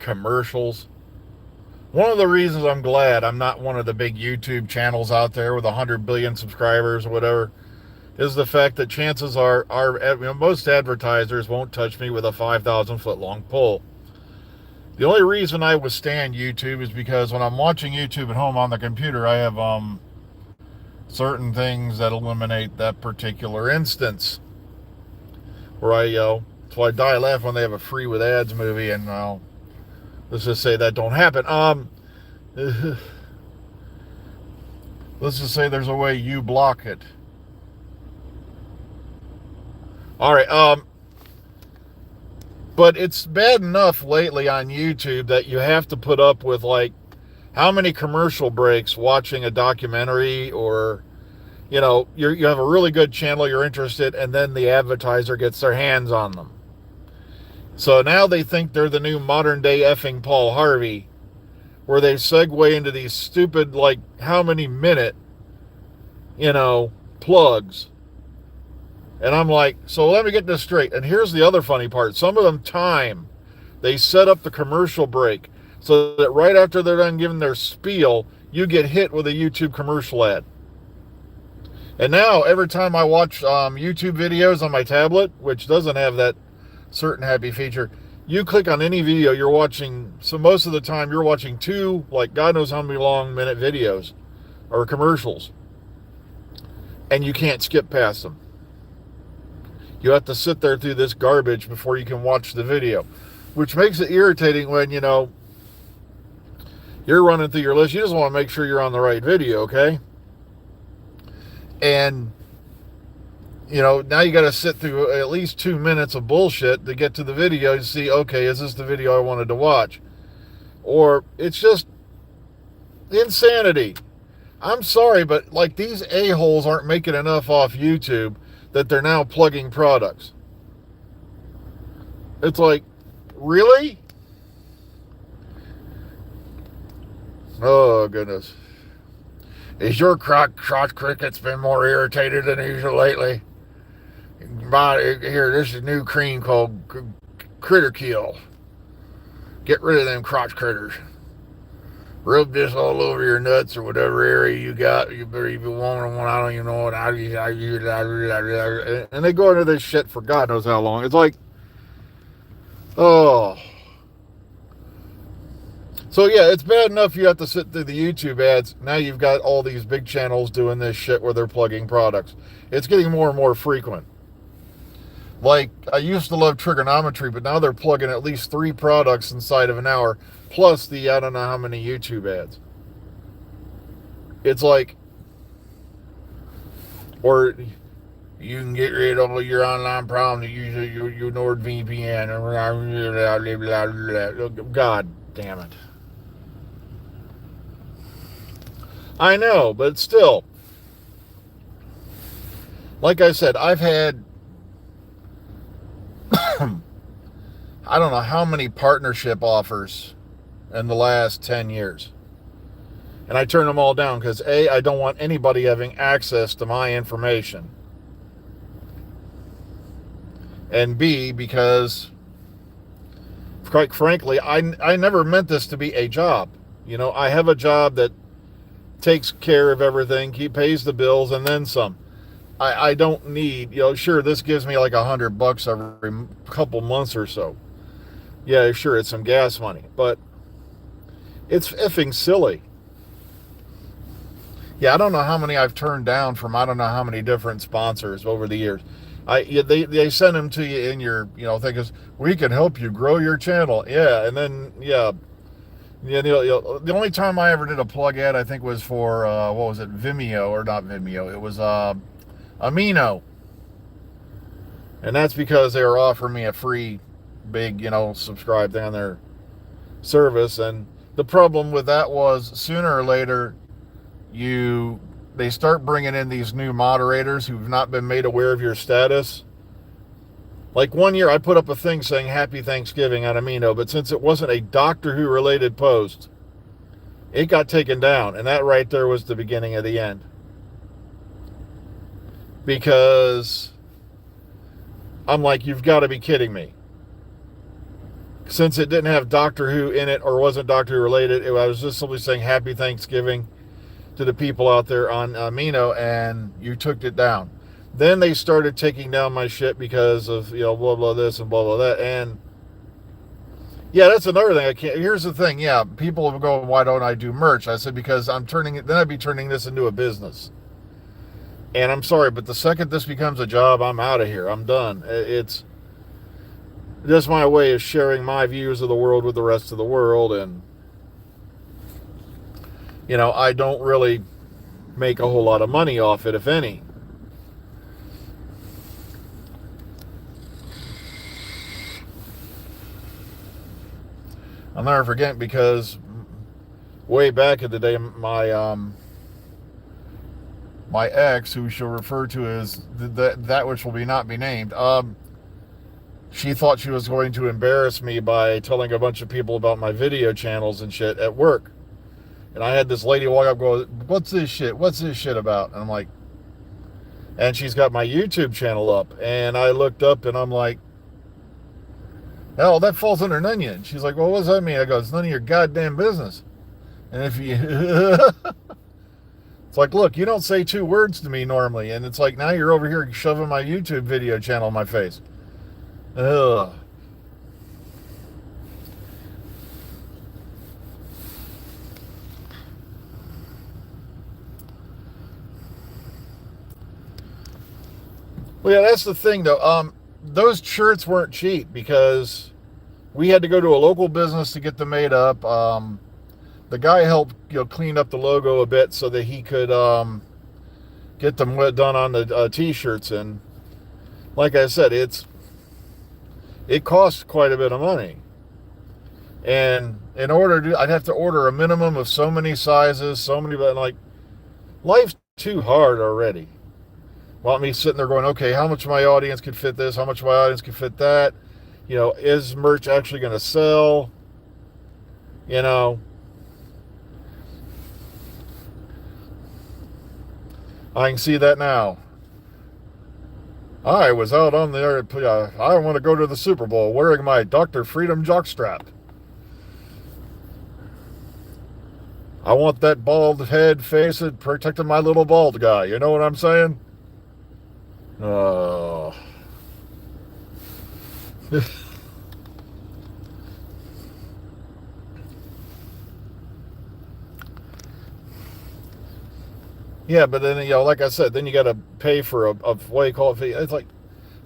commercials. One of the reasons I'm glad I'm not one of the big YouTube channels out there with 100 billion subscribers or whatever is the fact that chances are most advertisers won't touch me with a 5,000 foot long pole. The only reason I withstand YouTube is because when I'm watching YouTube at home on the computer, I have certain things that eliminate that particular instance. Where so I die laugh when they have a free with ads movie, and let's just say that don't happen. Let's just say there's a way you block it. All right. But it's bad enough lately on YouTube that you have to put up with like how many commercial breaks watching a documentary, or you have a really good channel you're interested, and then the advertiser gets their hands on them. So now they think they're the new modern day effing Paul Harvey, where they segue into these stupid, like, how many minute, plugs. And I'm like, so let me get this straight. And here's the other funny part. Some of them time. They set up the commercial break so that right after they're done giving their spiel, you get hit with a YouTube commercial ad. And now, every time I watch YouTube videos on my tablet, which doesn't have that certain happy feature, you click on any video you're watching, so most of the time you're watching two, like God knows how many long minute videos or commercials, and you can't skip past them. You have to sit there through this garbage before you can watch the video, which makes it irritating when, you're running through your list. You just want to make sure you're on the right video, okay? And, now you got to sit through at least 2 minutes of bullshit to get to the video to see, okay, is this the video I wanted to watch? Or it's just insanity. I'm sorry, but like these a-holes aren't making enough off YouTube that they're now plugging products. It's like, really? Oh, goodness. Is your crotch cricket's been more irritated than usual lately? Here, this is a new cream called Critter Kill. Get rid of them crotch critters. Rub this all over your nuts or whatever area you got. You better even want one. I don't even know what. And they go into this shit for God knows how long. It's like, oh. So yeah, it's bad enough you have to sit through the YouTube ads. Now you've got all these big channels doing this shit where they're plugging products. It's getting more and more frequent. Like, I used to love trigonometry, but now they're plugging at least 3 products inside of an hour, plus the I don't know how many YouTube ads. It's like, or you can get rid of all your online problems. Use your NordVPN. God damn it. I know, but still, like I said, I've had I don't know how many partnership offers in the last 10 years. And I turn them all down because A, I don't want anybody having access to my information. And B, because quite frankly, I never meant this to be a job. I have a job that takes care of everything, pays the bills, and then some. I don't need, sure, this gives me like $100 every couple months or so. Yeah, sure, it's some gas money, but it's effing silly. Yeah, I don't know how many I've turned down from I don't know how many different sponsors over the years. They send them to you in your, thing is, we can help you grow your channel. Yeah, and then, the only time I ever did a plug ad, I think, was for, Vimeo, or not Vimeo. It was Amino. And that's because they were offering me a free, big, subscribe down their service. And the problem with that was, sooner or later, they start bringing in these new moderators who've not been made aware of your status. Like one year I put up a thing saying Happy Thanksgiving on Amino, but since it wasn't a Doctor Who related post, it got taken down. And that right there was the beginning of the end. Because I'm like, you've got to be kidding me. since it didn't have Doctor Who in it or wasn't Doctor Who related, I was just simply saying Happy Thanksgiving to the people out there on Mino, and you took it down. Then they started taking down my shit because of, blah, blah, this and blah, blah, that. And yeah, that's another thing. I can't. Here's the thing. Yeah, people will go, why don't I do merch? I said, because I'm turning it, then I'd be turning this into a business. And I'm sorry, but the second this becomes a job, I'm out of here. I'm done. It's just my way of sharing my views of the world with the rest of the world. And, I don't really make a whole lot of money off it, if any. I'll never forget, because way back in the day, my ex, who she'll refer to as that which will not be named, she thought she was going to embarrass me by telling a bunch of people about my video channels and shit at work. And I had this lady walk up, go, what's this shit? What's this shit about? And I'm like, and she's got my YouTube channel up. And I looked up and I'm like, hell, that falls under none of you. She's like, well, what does that mean? I go, it's none of your goddamn business. And if you, it's like, look, you don't say 2 words to me normally. And it's like, now you're over here shoving my YouTube video channel in my face. Ugh. Well, yeah, that's the thing, though. Those shirts weren't cheap because we had to go to a local business to get them made up. The guy helped, clean up the logo a bit so that he could get them done on the t-shirts. And like I said, it costs quite a bit of money. And in order to, I'd have to order a minimum of so many sizes, so many, but like, life's too hard already. Want me sitting there going, okay, how much of my audience could fit this? How much of my audience could fit that? Is merch actually going to sell? I can see that now. I was out on the, I want to go to the Super Bowl wearing my Dr. Freedom jockstrap. I want that bald head face protecting my little bald guy. You know what I'm saying? Oh. Yeah, but then, like I said, then you got to pay for a what do you call it? It's like,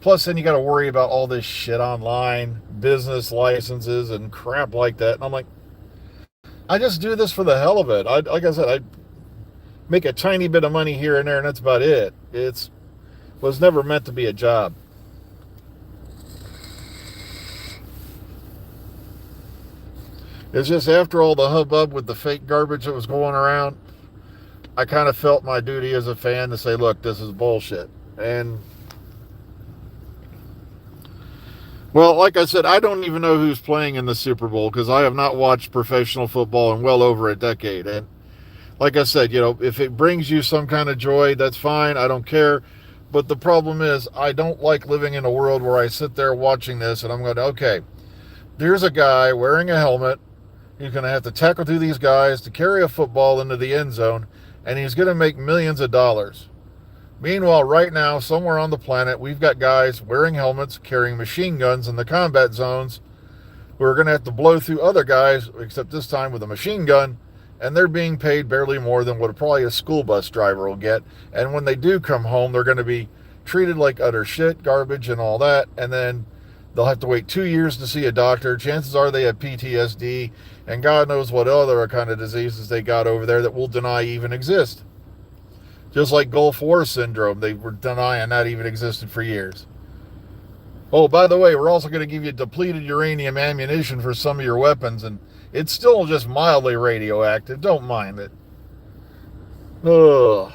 plus then you got to worry about all this shit online, business licenses and crap like that. And I'm like, I just do this for the hell of it. Like I said, I make a tiny bit of money here and there, and that's about it. Was never meant to be a job. It's just after all the hubbub with the fake garbage that was going around, I kind of felt my duty as a fan to say, look, this is bullshit. And, well, like I said, I don't even know who's playing in the Super Bowl because I have not watched professional football in well over a decade. And like I said, if it brings you some kind of joy, that's fine. I don't care. But the problem is, I don't like living in a world where I sit there watching this and I'm going, okay, there's a guy wearing a helmet. He's going to have to tackle through these guys to carry a football into the end zone, and he's going to make millions of dollars. Meanwhile, right now, somewhere on the planet, we've got guys wearing helmets, carrying machine guns in the combat zones who are going to have to blow through other guys, except this time with a machine gun, and they're being paid barely more than what probably a school bus driver will get. And when they do come home, they're going to be treated like utter shit, garbage, and all that. And then they'll have to wait 2 years to see a doctor. Chances are they have PTSD and God knows what other kind of diseases they got over there that we'll deny even exist. Just like Gulf War syndrome, they were denying that even existed for years. Oh, by the way, we're also going to give you depleted uranium ammunition for some of your weapons, and it's still just mildly radioactive. Don't mind it. Ugh.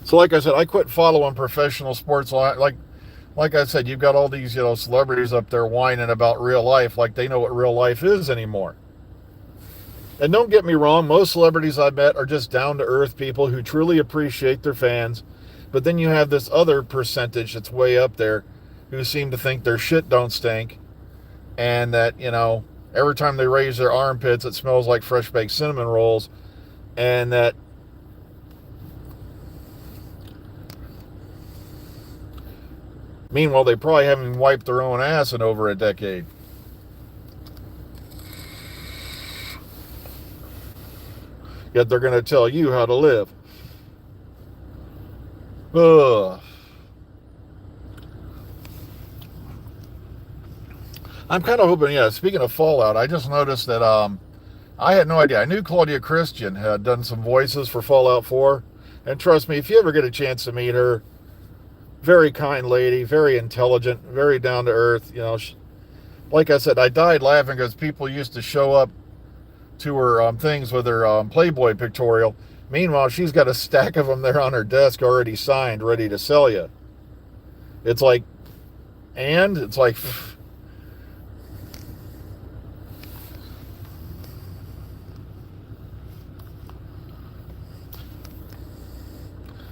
So like I said, I quit following professional sports. Like I said, you've got all these, celebrities up there whining about real life like they know what real life is anymore. And don't get me wrong, most celebrities I met are just down-to-earth people who truly appreciate their fans. But then you have this other percentage that's way up there who seem to think their shit don't stink, and that, every time they raise their armpits, it smells like fresh baked cinnamon rolls, and that meanwhile they probably haven't wiped their own ass in over a decade. Yet they're going to tell you how to live. Ugh. I'm kind of hoping, speaking of Fallout, I just noticed that I had no idea. I knew Claudia Christian had done some voices for Fallout 4. And trust me, if you ever get a chance to meet her, very kind lady, very intelligent, very down to earth. Like I said, I died laughing because people used to show up to her things with her Playboy pictorial. Meanwhile, she's got a stack of them there on her desk already signed, ready to sell you. It's like,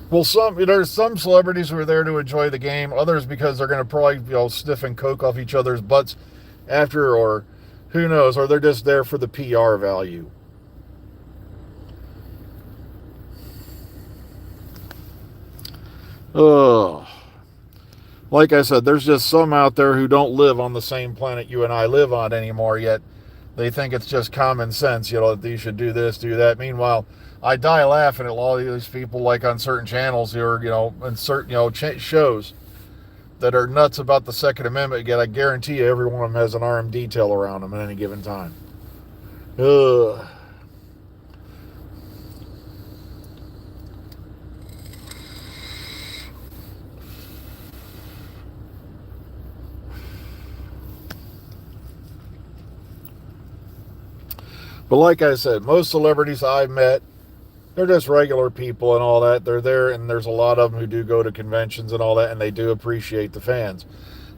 well, there's some celebrities who are there to enjoy the game. Others because they're going to probably sniff and coke off each other's butts after, or who knows, or they're just there for the PR value. Ugh. Like I said, there's just some out there who don't live on the same planet you and I live on anymore, yet they think it's just common sense, that you should do this, do that. Meanwhile, I die laughing at all of these people, like on certain channels who are, in certain, shows that are nuts about the Second Amendment, yet I guarantee you every one of them has an armed detail around them at any given time. Ugh. But like I said, most celebrities I've met, they're just regular people and all that. They're there, and there's a lot of them who do go to conventions and all that, and they do appreciate the fans.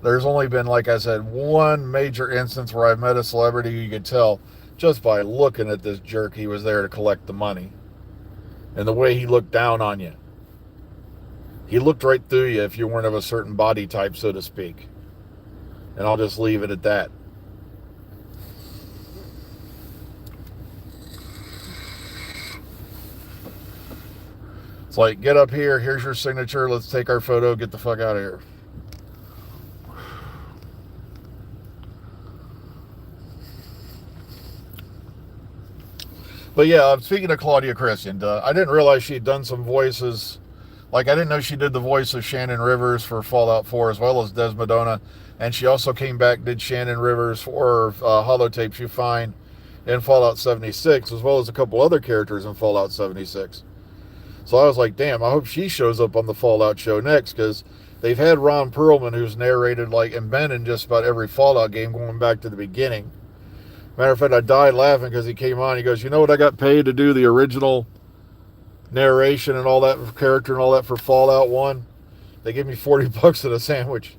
There's only been, like I said, one major instance where I've met a celebrity who you could tell just by looking at this jerk he was there to collect the money. And the way he looked down on you. He looked right through you if you weren't of a certain body type, so to speak. And I'll just leave it at that. It's like, get up here, here's your signature, let's take our photo, get the fuck out of here. But yeah, speaking of Claudia Christian, I didn't realize she'd done some voices. Like, I didn't know she did the voice of Shannon Rivers for Fallout 4 as well as Desmodona. And she also came back, did Shannon Rivers for holotapes you find in Fallout 76, as well as a couple other characters in Fallout 76. So I was like, damn, I hope she shows up on the Fallout show next, because they've had Ron Perlman, who's narrated and been in just about every Fallout game going back to the beginning. Matter of fact, I died laughing because he came on. He goes, you know what I got paid to do the original narration and all that character and all that for Fallout 1? They gave me $40 and a sandwich.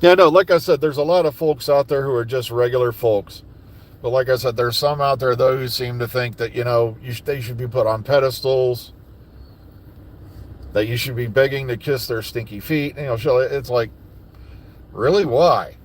Yeah, no, like I said, there's a lot of folks out there who are just regular folks. But like I said, there's some out there, though, who seem to think that, they should be put on pedestals, that you should be begging to kiss their stinky feet. It's like, really? Why?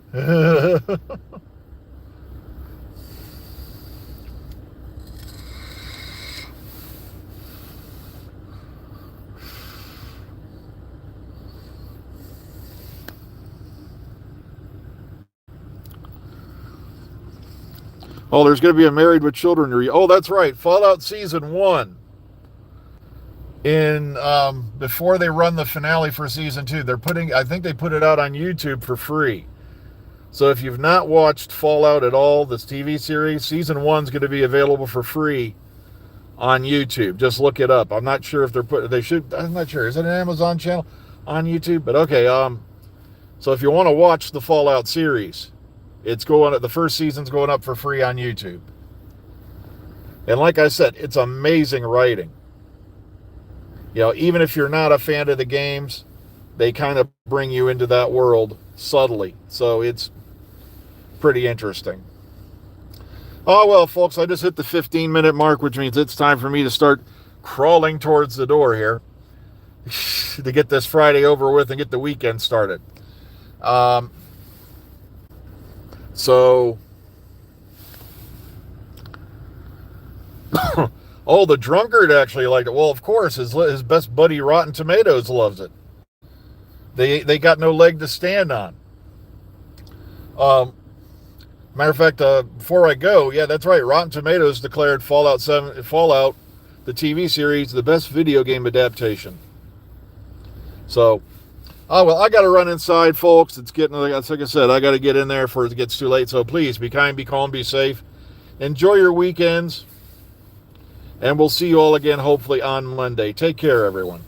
Oh, there's going to be a Married with Children. Oh, that's right. Fallout Season 1. Before they run the finale for Season 2, I think they put it out on YouTube for free. So if you've not watched Fallout at all, this TV series, Season 1 is going to be available for free on YouTube. Just look it up. I'm not sure if I'm not sure. Is it an Amazon channel on YouTube? But okay, so if you want to watch the Fallout series, the first season's going up for free on YouTube. And like I said, it's amazing writing. Even if you're not a fan of the games, they kind of bring you into that world subtly. So it's pretty interesting. Oh, well, folks, I just hit the 15-minute mark, which means it's time for me to start crawling towards the door here to get this Friday over with and get the weekend started. Um, so, oh, the drunkard actually liked it. Well, of course, his best buddy Rotten Tomatoes loves it. They got no leg to stand on. Matter of fact, before I go, yeah, that's right. Rotten Tomatoes declared Fallout, the TV series, the best video game adaptation. So, oh well, I got to run inside, folks. It's getting, like I said, I got to get in there before it gets too late. So please be kind, be calm, be safe. Enjoy your weekends, and we'll see you all again hopefully on Monday. Take care, everyone.